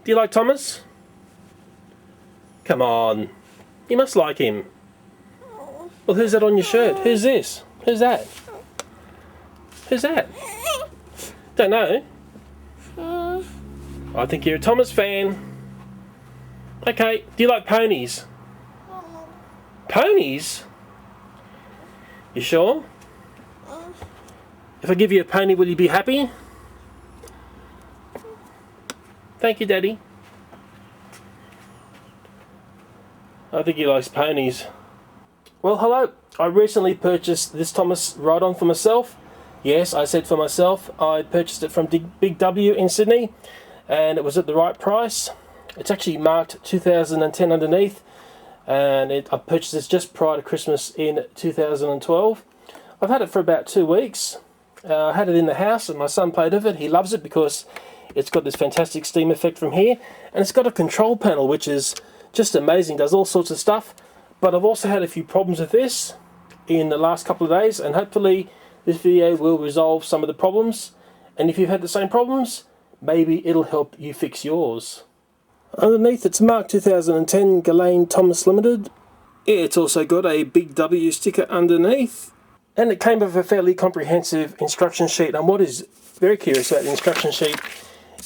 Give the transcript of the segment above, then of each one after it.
Do you like Thomas? Come on. You must like him. Well, who's that on your shirt? Who's this? Who's that? Who's that? Don't know. I think you're a Thomas fan. Okay, do you like ponies? Ponies? You sure? If I give you a pony, will you be happy? Thank you, Daddy. I think he likes ponies. Well, hello. I recently purchased this Thomas ride-on for myself. Yes, I said for myself. I purchased it from Big W in Sydney, and it was at the right price. It's actually marked 2010 underneath, and I purchased this just prior to Christmas in 2012. I've had it for about 2 weeks. I had it in the house, and my son played with it. He loves it because it's got this fantastic steam effect from here, and it's got a control panel which is just amazing. Does all sorts of stuff. But I've also had a few problems with this in the last couple of days, and hopefully this video will resolve some of the problems. And if you've had the same problems, maybe it'll help you fix yours. Underneath it's marked 2010 Ghislaine Thomas Limited. It's also got a Big W sticker underneath, and it came with a fairly comprehensive instruction sheet. And what is very curious about the instruction sheet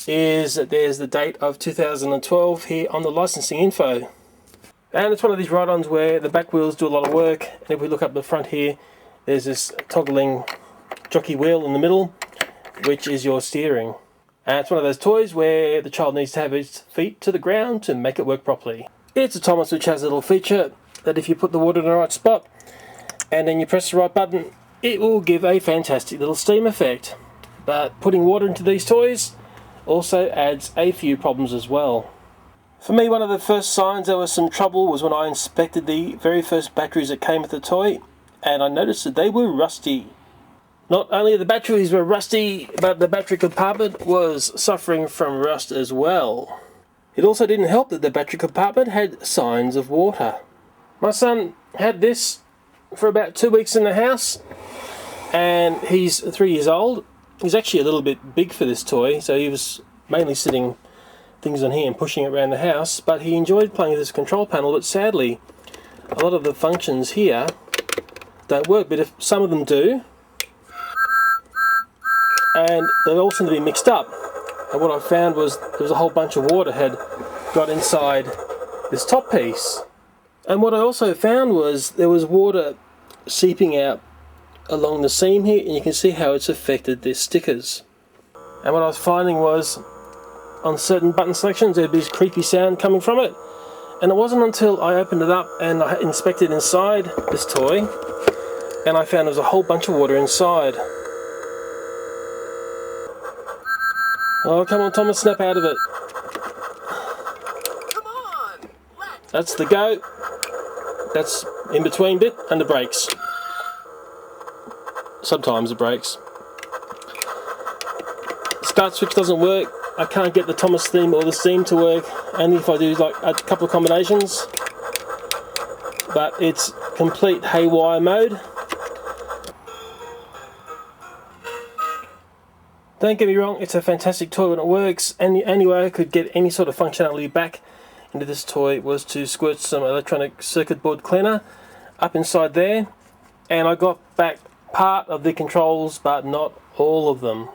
is that there's the date of 2012 here on the licensing info. And it's one of these ride-ons where the back wheels do a lot of work, and if we look up the front here, there's this toggling jockey wheel in the middle, which is your steering. And it's one of those toys where the child needs to have its feet to the ground to make it work properly. It's a Thomas which has a little feature that if you put the water in the right spot and then you press the right button, it will give a fantastic little steam effect. But putting water into these toys also adds a few problems as well. For me, one of the first signs there was some trouble was when I inspected the very first batteries that came with the toy, and I noticed that they were rusty. Not only the batteries were rusty, but the battery compartment was suffering from rust as well. It also didn't help that the battery compartment had signs of water. My son had this for about 2 weeks in the house, and he's 3 years old. He's actually a little bit big for this toy, so he was mainly sitting things on here and pushing it around the house, but he enjoyed playing with this control panel. But sadly, a lot of the functions here don't work, but if some of them do, and they all seem to be mixed up. And what I found was there was a whole bunch of water had got inside this top piece. And what I also found was there was water seeping out along the seam here, and you can see how it's affected the stickers. And what I was finding was on certain button selections there'd be this creepy sound coming from it, and it wasn't until I opened it up and I inspected inside this toy and I found there was a whole bunch of water inside. Oh, come on Thomas, snap out of it. Come on, that's the go. That's in between bit and the brakes. Sometimes it breaks. The start switch doesn't work. I can't get the Thomas theme or the steam to work, only if I do like a couple of combinations. But it's complete haywire mode. Don't get me wrong, it's a fantastic toy when it works, and the only way I could get any sort of functionality back into this toy was to squirt some electronic circuit board cleaner up inside there, and I got back part of the controls but not all of them.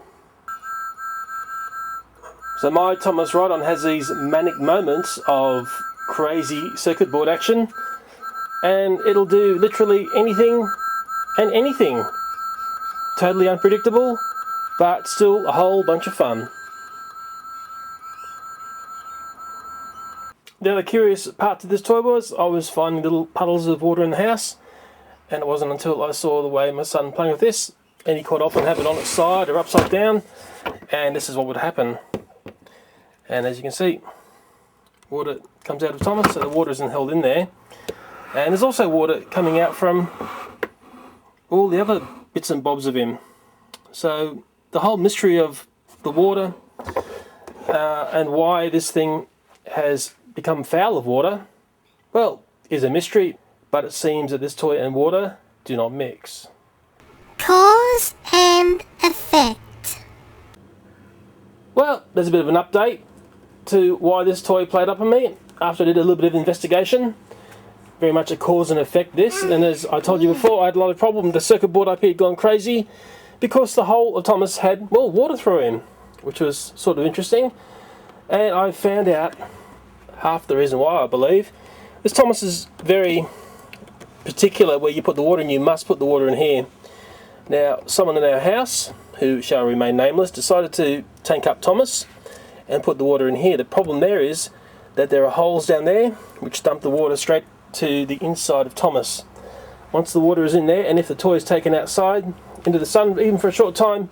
So my Thomas ride-on has these manic moments of crazy circuit board action, and it'll do literally anything and anything. Totally unpredictable, but still a whole bunch of fun. The other curious part to this toy was I was finding little puddles of water in the house, and it wasn't until I saw the way my son playing with this, and he quite often have it on its side or upside down, and this is what would happen. And as you can see, water comes out of Thomas, so the water isn't held in there. And there's also water coming out from all the other bits and bobs of him. So the whole mystery of the water and why this thing has become foul of water, well, is a mystery, but it seems that this toy and water do not mix. Cause and effect. Well, there's a bit of an update. to why this toy played up on me after I did a little bit of investigation. Very much a cause and effect this, and as I told you before, I had a lot of problem. The circuit board IP had gone crazy because the whole of Thomas had, well, water through him, which was sort of interesting. And I found out half the reason why, I believe. This Thomas is very particular where you put the water in. You must put the water in here. Now, someone in our house, who shall remain nameless, decided to tank up Thomas and put the water in here. The problem there is that there are holes down there which dump the water straight to the inside of Thomas. Once the water is in there, and if the toy is taken outside into the sun, even for a short time,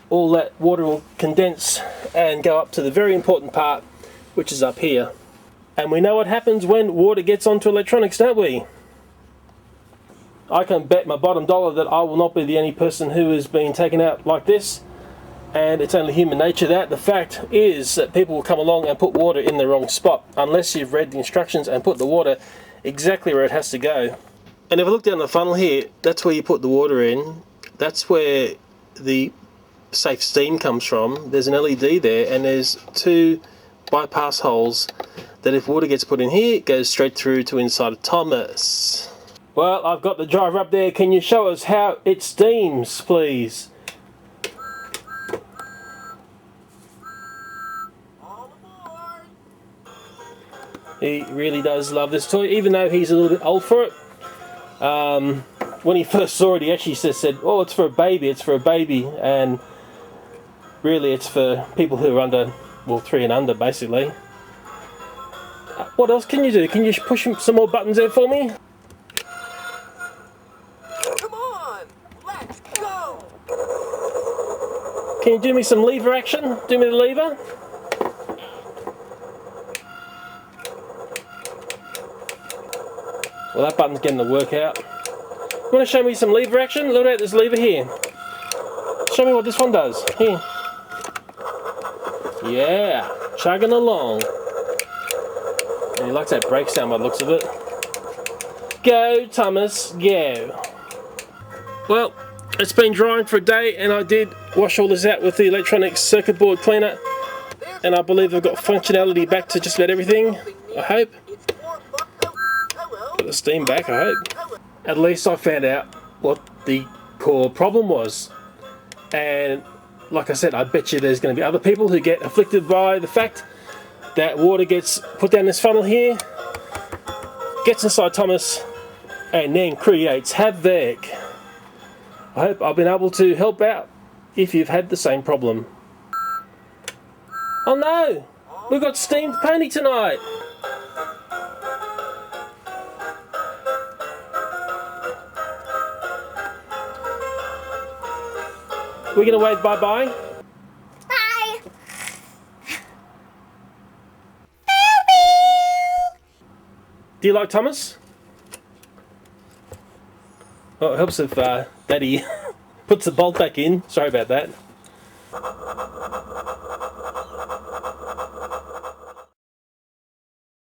all that water will condense and go up to the very important part, which is up here. And we know what happens when water gets onto electronics, don't we? I can bet my bottom dollar that I will not be the only person who is being taken out like this, and it's only human nature that. The fact is that people will come along and put water in the wrong spot, unless you've read the instructions and put the water exactly where it has to go. And if I look down the funnel here, that's where you put the water in. That's where the safe steam comes from. There's an LED there, and there's two bypass holes that if water gets put in here, it goes straight through to inside of Thomas. Well, I've got the driver up there. Can you show us how it steams, please? All aboard. He really does love this toy, even though he's a little bit old for it. When he first saw it, he actually said, oh, it's for a baby, it's for a baby. And really, it's for people who are under, well, 3 and under, basically. What else can you do? Can you push some more buttons there for me? Come on, let's go. Can you do me some lever action? Do me the lever. Well, that button's getting the work out. You want to show me some lever action? Look at this lever here. Show me what this one does. Here. Yeah, chugging along. And he likes that brake sound by the looks of it. Go, Thomas, go. Well, it's been drying for a day, and I did wash all this out with the electronics circuit board cleaner, and I believe I've got functionality back to just about everything, I hope. Got the steam back, I hope. At least I found out what the core problem was. And like I said, I bet you there's going to be other people who get afflicted by the fact that water gets put down this funnel here, gets inside Thomas, and then creates havoc. I hope I've been able to help out if you've had the same problem. Oh no! We've got steamed pony tonight! We're gonna wave bye-bye. Bye. Do you like Thomas? Oh, it helps if Daddy puts the bolt back in. Sorry about that.